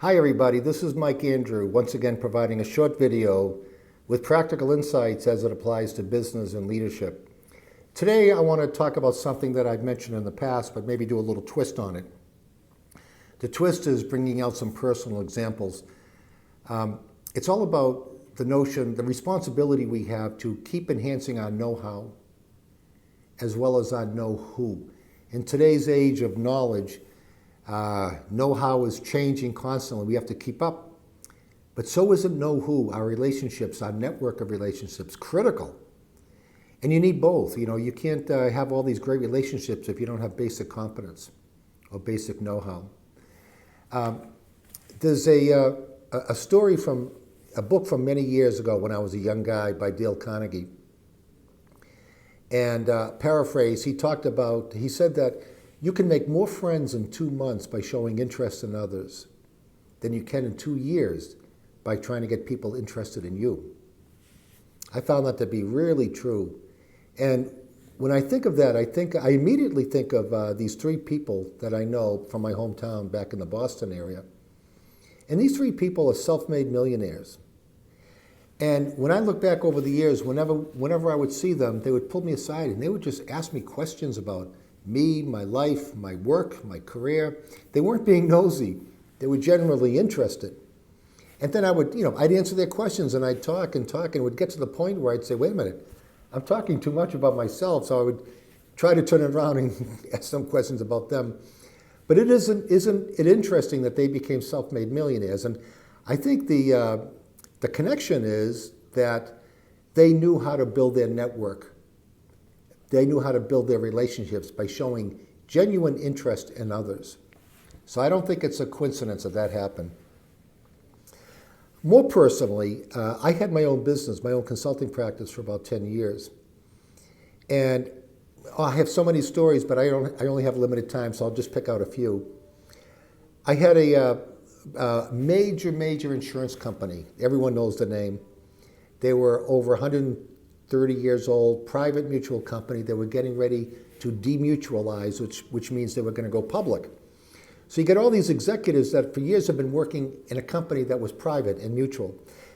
Hi everybody, this is Mike Andrew, once again providing a short video with practical insights as it applies to business and leadership. Today I want to talk about something that I've mentioned in the past, but maybe do a little twist on it. The twist is bringing out some personal examples. It's all about the notion, the responsibility we have to keep enhancing our know-how as well as our know-who. In today's age of knowledge, know-how is changing constantly. We have to keep up. But so isn't know-who, our relationships, our network of relationships, critical. And you need both. You can't have all these great relationships if you don't have basic competence or basic know-how. There's a story from a book from many years ago when I was a young guy by Dale Carnegie. And paraphrase, he said that you can make more friends in 2 months by showing interest in others than you can in 2 years by trying to get people interested in you. I found that to be really true. And when I think of that, I immediately think of these 3 people that I know from my hometown back in the Boston area. And these 3 people are self-made millionaires. And when I look back over the years, whenever I would see them, they would pull me aside and they would just ask me questions about me, my life, my work, my career. They weren't being nosy. They were genuinely interested. And then I'd answer their questions and I'd talk and it would get to the point where I'd say, wait a minute, I'm talking too much about myself. So I would try to turn it around and ask some questions about them. But isn't it interesting that they became self-made millionaires? And I think the connection is that they knew how to build their network. They knew how to build their relationships by showing genuine interest in others. So I don't think it's a coincidence that happened. More personally, I had my own business, my own consulting practice for about 10 years. And I have so many stories, but I only have limited time, so I'll just pick out a few. I had a major insurance company. Everyone knows the name. They were over 130 years old, private mutual company. They were getting ready to demutualize, which means they were going to go public. So you get all these executives that for years have been working in a company that was private and mutual.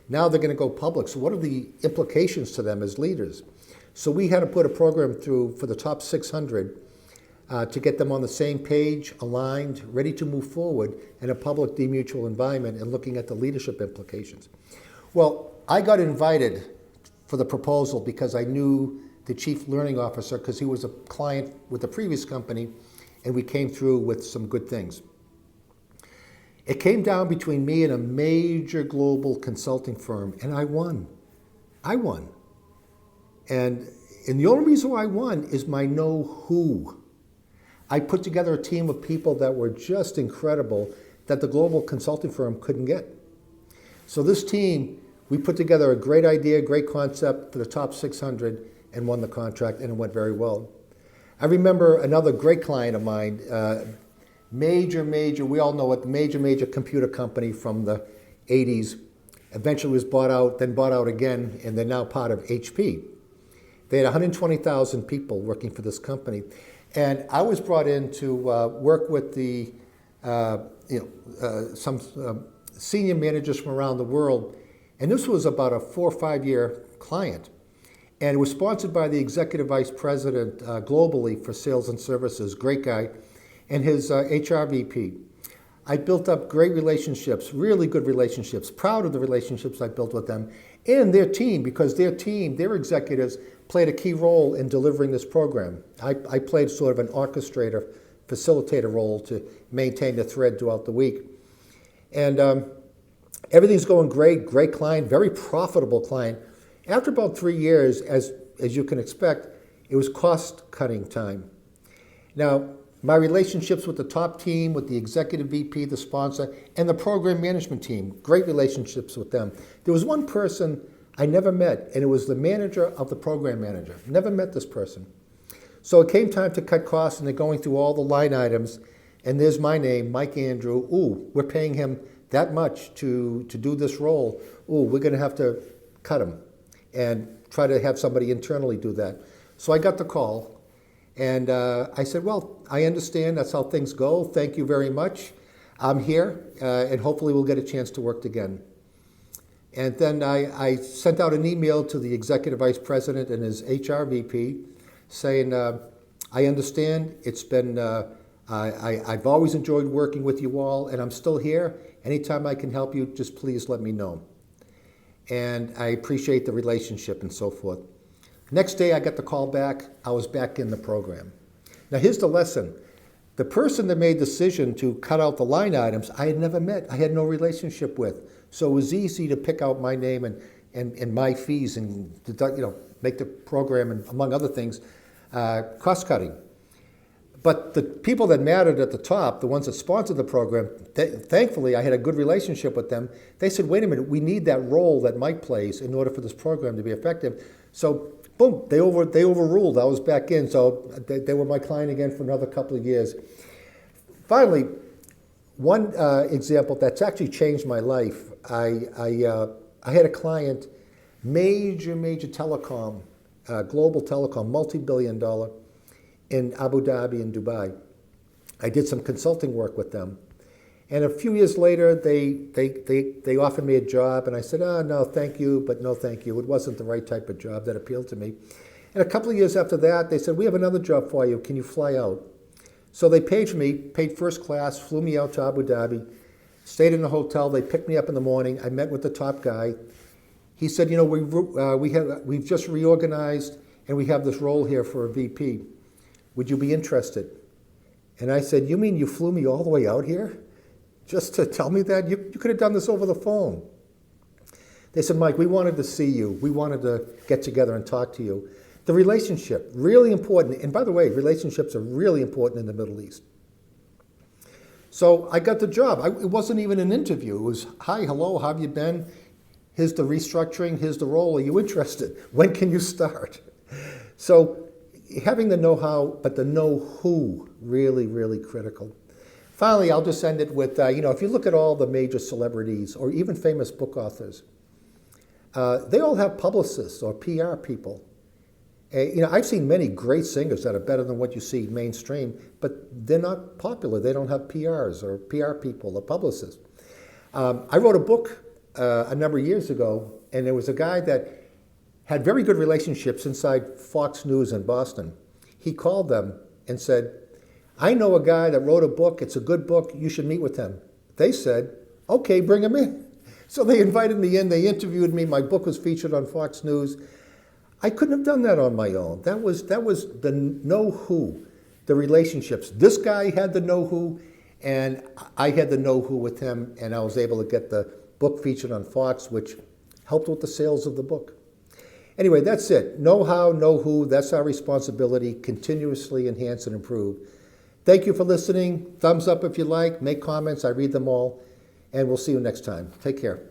Now they're going to go public. So what are the implications to them as leaders? So we had to put a program through for the top 600 to get them on the same page, aligned, ready to move forward in a public demutual environment and looking at the leadership implications. Well, I got invited for the proposal because I knew the chief learning officer because he was a client with the previous company and we came through with some good things. It came down between me and a major global consulting firm and I won. And the only reason why I won is my know-who. I put together a team of people that were just incredible that the global consulting firm couldn't get. So this team, we put together a great idea, great concept for the top 600 and won the contract, and it went very well. I remember another great client of mine, major, we all know it, the major computer company from the 80s, eventually was bought out, then bought out again, and they're now part of HP. They had 120,000 people working for this company. And I was brought in to work with some senior managers from around the world. And this was about a 4 or 5 year client. And it was sponsored by the executive vice president globally for sales and services, great guy, and his HR VP. I built up great relationships, really good relationships, proud of the relationships I built with them and their team, because their executives played a key role in delivering this program. I played sort of an orchestrator, facilitator role to maintain the thread throughout the week. And everything's going great client, very profitable client. After about 3 years, as you can expect, it was cost-cutting time. Now, my relationships with the top team, with the executive VP, the sponsor, and the program management team, great relationships with them. There was one person I never met, and it was the manager of the program manager. Never met this person. So it came time to cut costs, and they're going through all the line items, and there's my name, Mike Andrew. Ooh, we're paying him that much to do this role. Ooh, we're going to have to cut him and try to have somebody internally do that. So I got the call, and I said, well, I understand that's how things go. Thank you very much. I'm here, and hopefully we'll get a chance to work again. And then I sent out an email to the Executive Vice President and his HR VP saying, I understand it's been, I've always enjoyed working with you all, and I'm still here. Anytime I can help you, just please let me know. And I appreciate the relationship and so forth. Next day I got the call back. I was back in the program. Now here's the lesson. The person that made the decision to cut out the line items, I had never met. I had no relationship with. So it was easy to pick out my name and my fees and make the program, and among other things, cost-cutting. But the people that mattered at the top, the ones that sponsored the program, thankfully I had a good relationship with them. They said, wait a minute, we need that role that Mike plays in order for this program to be effective. So boom, they overruled. I was back in, so they were my client again for another couple of years. Finally, one example that's actually changed my life. I had a client, major telecom, global telecom, multi-billion-dollar, in Abu Dhabi and Dubai. I did some consulting work with them. And a few years later, they offered me a job, and I said, no, thank you, but no thank you. It wasn't the right type of job that appealed to me. And a couple of years after that, they said, we have another job for you. Can you fly out? So they paid for me, paid first class, flew me out to Abu Dhabi, stayed in the hotel. They picked me up in the morning. I met with the top guy. He said, we've just reorganized, and we have this role here for a VP. Would you be interested? And I said, you mean you flew me all the way out here just to tell me that? You could have done this over the phone. They said, Mike, we wanted to see you. We wanted to get together and talk to you. The relationship, really important. And by the way, relationships are really important in the Middle East. So I got the job. It wasn't even an interview. It was, hi, hello, how have you been? Here's the restructuring. Here's the role. Are you interested? When can you start? So having the know-how, but the know-who, really, really critical. Finally, I'll just end it with, if you look at all the major celebrities or even famous book authors, they all have publicists or PR people. I've seen many great singers that are better than what you see mainstream, but they're not popular. They don't have PRs or PR people or publicists. I wrote a book a number of years ago, and there was a guy that had very good relationships inside Fox News in Boston. He called them and said, I know a guy that wrote a book. It's a good book. You should meet with him. They said, okay, bring him in. So they invited me in. They interviewed me. My book was featured on Fox News. I couldn't have done that on my own. That was the know-who, the relationships. This guy had the know-who, and I had the know-who with him, and I was able to get the book featured on Fox, which helped with the sales of the book. Anyway, that's it. Know-how, know-who, that's our responsibility. Continuously enhance and improve. Thank you for listening. Thumbs up if you like. Make comments. I read them all. And we'll see you next time. Take care.